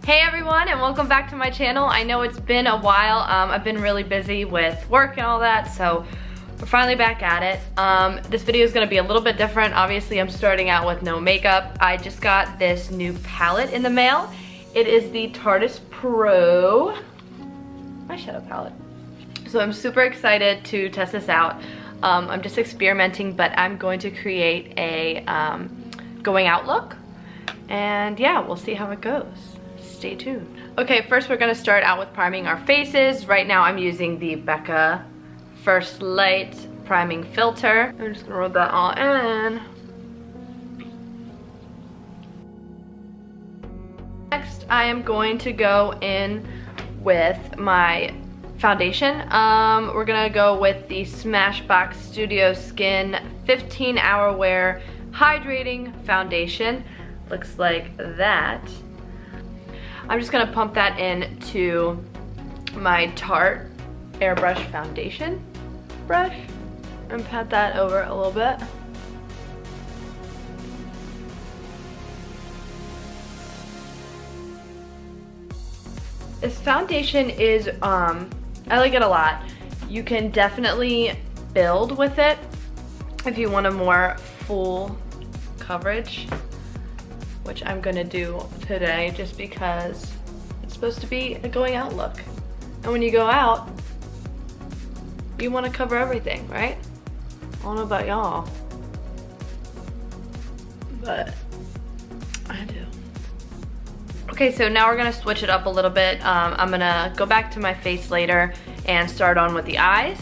Hey everyone, and welcome back to my channel. I know it's been a while. I've been really busy with work and all that, so we're finally back at it. This video is going to be a little bit different. Obviously, I'm starting out with no makeup. I just got this new palette in the mail. It is the Tarteist Pro eyeshadow palette. So I'm super excited to test this out. I'm just experimenting, but I'm going to create a going out look. And yeah, we'll see how it goes. Stay tuned. Okay, first we're gonna start out with priming our faces. Right now I'm using the Becca First Light Priming Filter. I'm just gonna rub that all in. Next, I am going to go in with my foundation. We're gonna go with the Smashbox Studio Skin 15-Hour Wear Hydrating Foundation. Looks like that. I'm just gonna pump that into my Tarte Airbrush Foundation brush and pat that over a little bit. This foundation is, I like it a lot. You can definitely build with it if you want a more full coverage, which I'm gonna do today just because it's supposed to be a going out look. And when you go out, you wanna cover everything, right? I don't know about y'all, but I do. Okay, so now we're gonna switch it up a little bit. I'm gonna go back to my face later and start on with the eyes.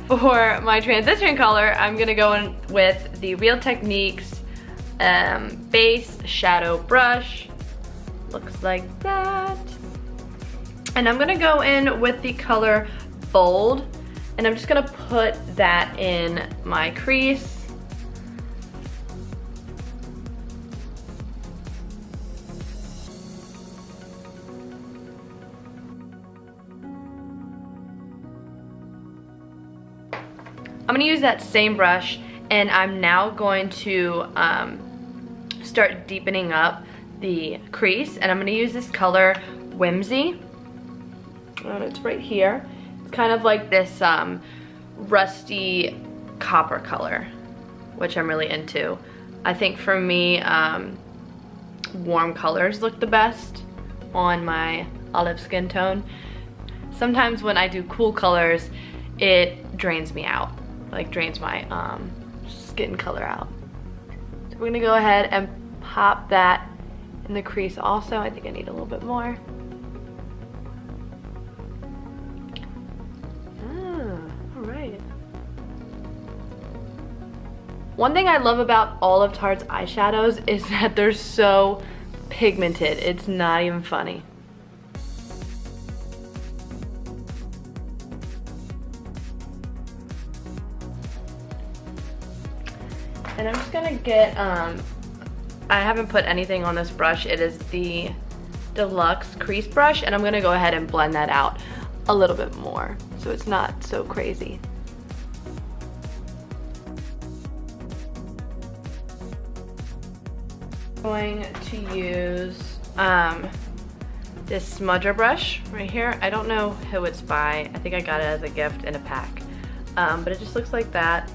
For my transition color, I'm gonna go in with the Real Techniques base shadow brush. Looks like that. And I'm gonna go in with the color Bold, and I'm just gonna put that in my crease. I'm gonna use that same brush, and I'm now going to start deepening up the crease, and I'm gonna use this color Whimsy. It's right here. It's kind of like this rusty copper color, which I'm really into. I think for me, warm colors look the best on my olive skin tone. Sometimes when I do cool colors, it drains me out, like drains my skin color out. So we're gonna go ahead and pop that in the crease also. I think I need a little bit more. All right. One thing I love about all of Tarte's eyeshadows is that they're so pigmented. It's not even funny. And I'm just gonna get, I haven't put anything on this brush. It is the Deluxe Crease Brush, and I'm gonna go ahead and blend that out a little bit more so it's not so crazy. I'm going to use this smudger brush right here. I don't know who it's by. I think I got it as a gift in a pack, but it just looks like that.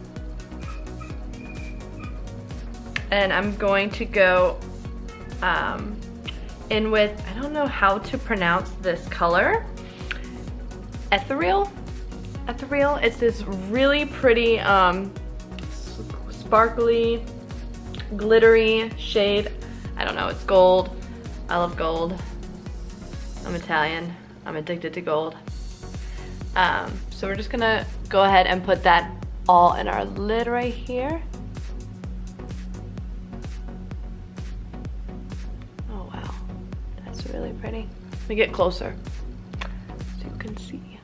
And I'm going to go in with, I don't know how to pronounce this color, Ethereal. It's this really pretty sparkly, glittery shade. I don't know, it's gold. I love gold. I'm Italian, I'm addicted to gold. So we're just gonna go ahead and put that all in our lid right here. Really pretty. Let me get closer so you can see.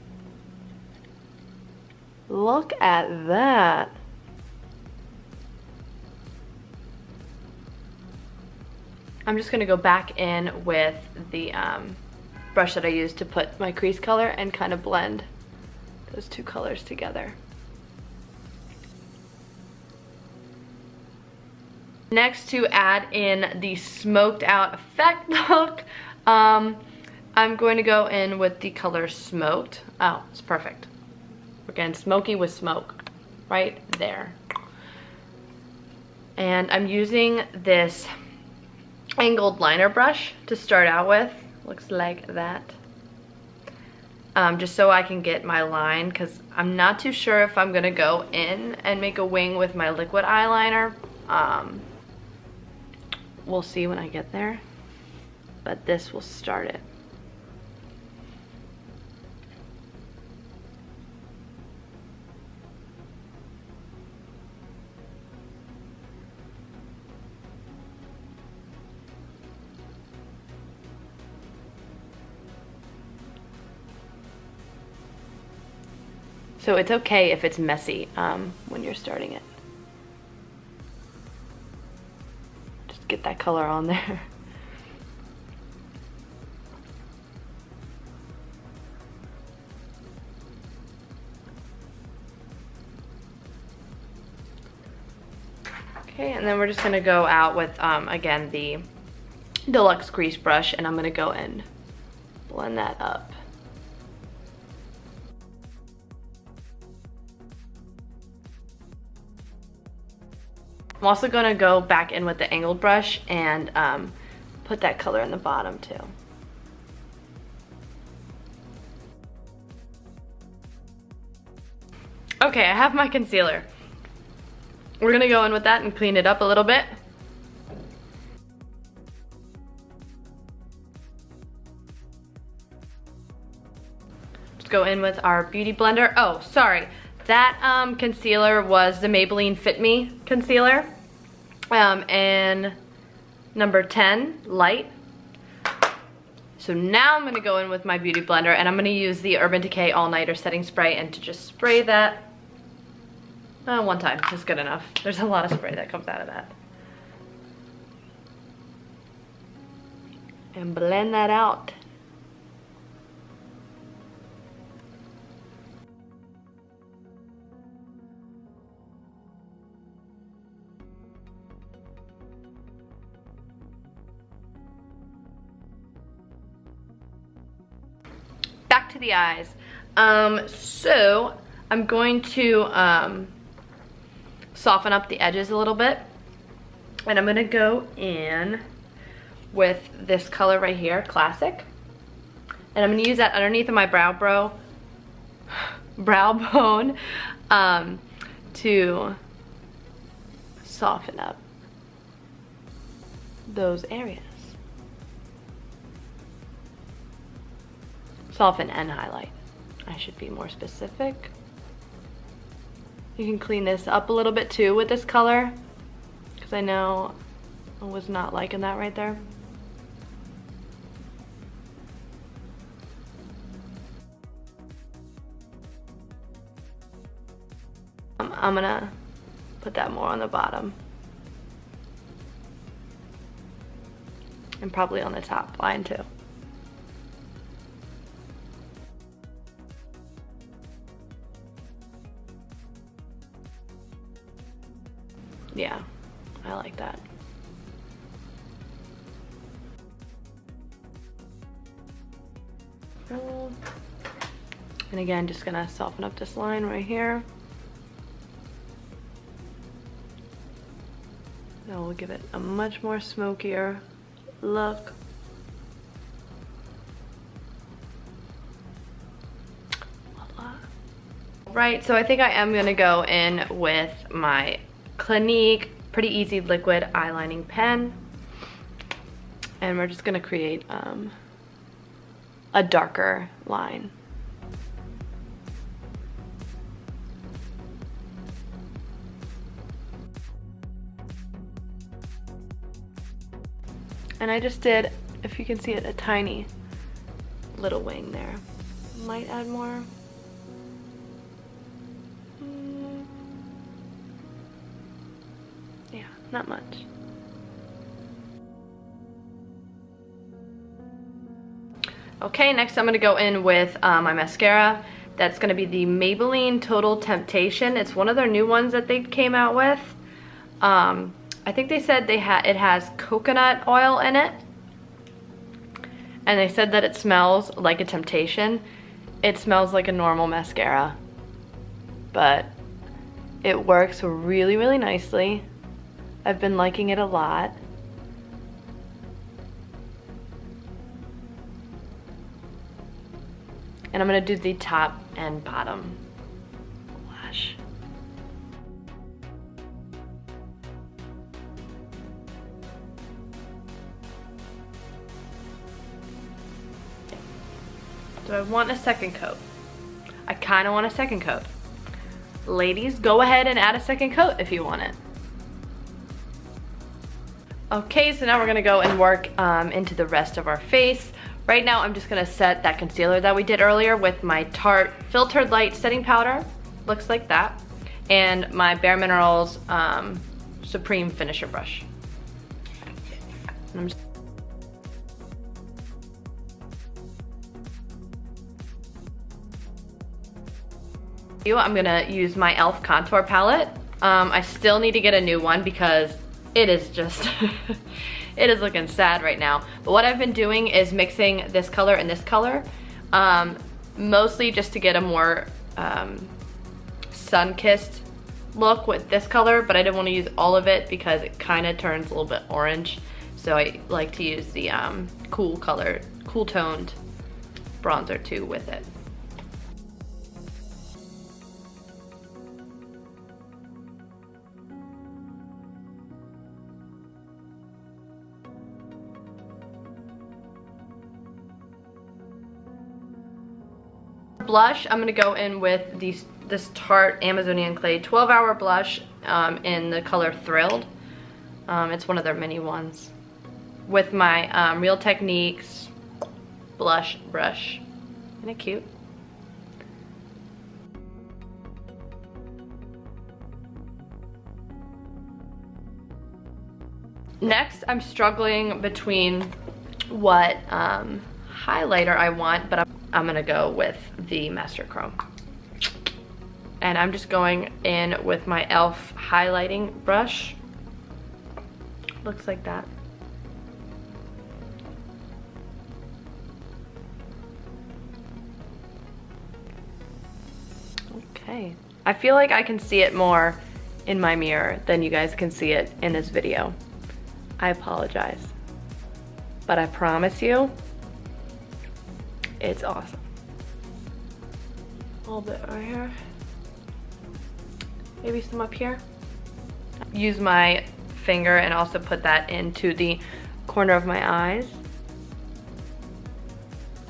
Look at that. I'm just gonna go back in with the brush that I used to put my crease color and kind of blend those two colors together. Next, to add in the smoked out effect look, I'm going to go in with the color Smoked. Oh, it's perfect. We're getting smoky with smoke right there. And I'm using this angled liner brush to start out with. Looks like that. Just so I can get my line, because I'm not too sure if I'm gonna go in and make a wing with my liquid eyeliner. We'll see when I get there, but this will start it. So it's okay if it's messy when you're starting it. Just get that color on there. Okay, and then we're just gonna go out with, again, the Deluxe Crease Brush, and I'm gonna go and blend that up. I'm also gonna go back in with the angled brush and put that color in the bottom too. Okay, I have my concealer. We're gonna go in with that and clean it up a little bit. Just go in with our beauty blender. Oh, sorry. That concealer was the Maybelline Fit Me concealer, and number 10, light. So now I'm gonna go in with my beauty blender, and I'm gonna use the Urban Decay All Nighter Setting Spray, and to just spray that one time, just good enough. There's a lot of spray that comes out of that. And blend that out. Back to the eyes. So I'm going to soften up the edges a little bit, and I'm gonna go in with this color right here, Classic, and I'm gonna use that underneath of my brow bone to soften up those areas. Soften and highlight. I should be more specific. You can clean this up a little bit too with this color, because I know I was not liking that right there. I'm gonna put that more on the bottom. And probably on the top line too. Yeah, I like that. And again, just gonna soften up this line right here. That will give it a much more smokier look. Right, so I think I am gonna go in with my Clinique Pretty Easy Liquid Eyelining Pen, and we're just gonna create a darker line. And I just did, if you can see it, a tiny little wing there. Might add more. Yeah, not much. Okay, next I'm gonna go in with my mascara. That's gonna be the Maybelline Total Temptation. It's one of their new ones that they came out with. I I think they said it has coconut oil in it. And they said that it smells like a Temptation. It smells like a normal mascara, but it works really, really nicely. I've been liking it a lot. And I'm gonna do the top and bottom lash. Do I want a second coat? I kind of want a second coat. Ladies, go ahead and add a second coat if you want it. Okay, so now we're gonna go and work into the rest of our face. Right now, I'm just gonna set that concealer that we did earlier with my Tarte Filtered Light Setting Powder. Looks like that. And my Bare Minerals Supreme Finisher Brush. I'm gonna use my e.l.f. contour palette. I still need to get a new one because it is just, it is looking sad right now. But what I've been doing is mixing this color and this color, mostly just to get a more sun-kissed look with this color, but I didn't want to use all of it because it kind of turns a little bit orange. So I like to use the cool toned bronzer too with it. Blush, I'm gonna go in with this Tarte Amazonian Clay 12-hour blush in the color Thrilled. It's one of their mini ones. With my Real Techniques blush brush. Isn't it cute? Next, I'm struggling between what highlighter I want, but I'm gonna go with the Master Chrome. And I'm just going in with my e.l.f. highlighting brush. Looks like that. Okay. I feel like I can see it more in my mirror than you guys can see it in this video. I apologize. But I promise you, it's awesome. A little bit right here. Maybe some up here. Use my finger and also put that into the corner of my eyes.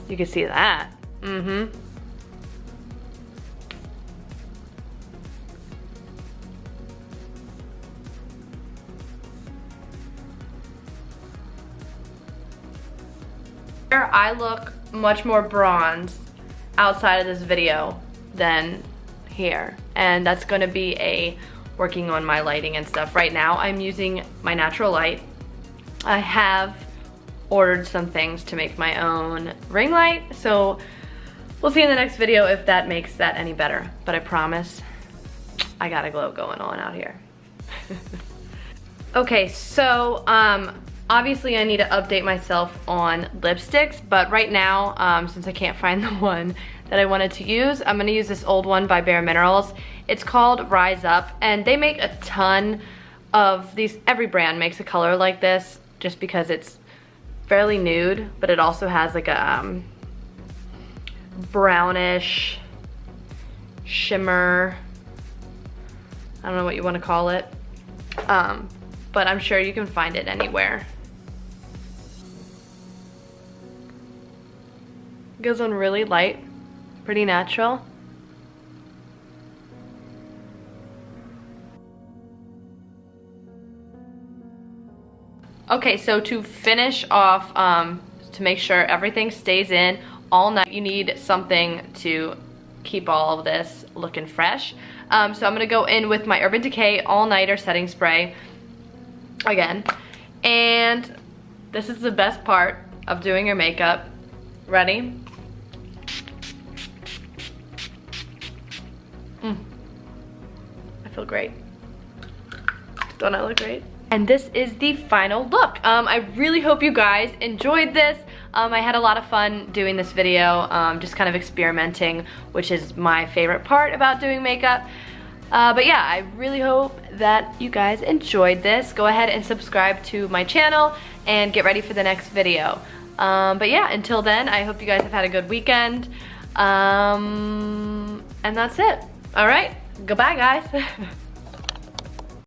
You can see that. Mm-hmm. I look much more bronze outside of this video than here, and that's going to be working on my lighting and stuff. Right now I'm using my natural light. I have ordered some things to make my own ring light, so we'll see in the next video if that makes that any better, but I promise I got a glow going on out here. Okay, so obviously I need to update myself on lipsticks, but right now, since I can't find the one that I wanted to use, I'm gonna use this old one by Bare Minerals. It's called Rise Up, and they make a ton of these. Every brand makes a color like this just because it's fairly nude, but it also has like a brownish shimmer. I don't know what you want to call it, but I'm sure you can find it anywhere. It goes on really light, pretty natural. Okay, so to finish off, to make sure everything stays in all night, you need something to keep all of this looking fresh. So I'm gonna go in with my Urban Decay All Nighter Setting Spray again. And this is the best part of doing your makeup. Ready? I feel great. Don't I look great? And this is the final look. I really hope you guys enjoyed this. I had a lot of fun doing this video, just kind of experimenting, which is my favorite part about doing makeup. But yeah, I really hope that you guys enjoyed this. Go ahead and subscribe to my channel and get ready for the next video. But yeah, until then, I hope you guys have had a good weekend. And that's it. All right, goodbye guys.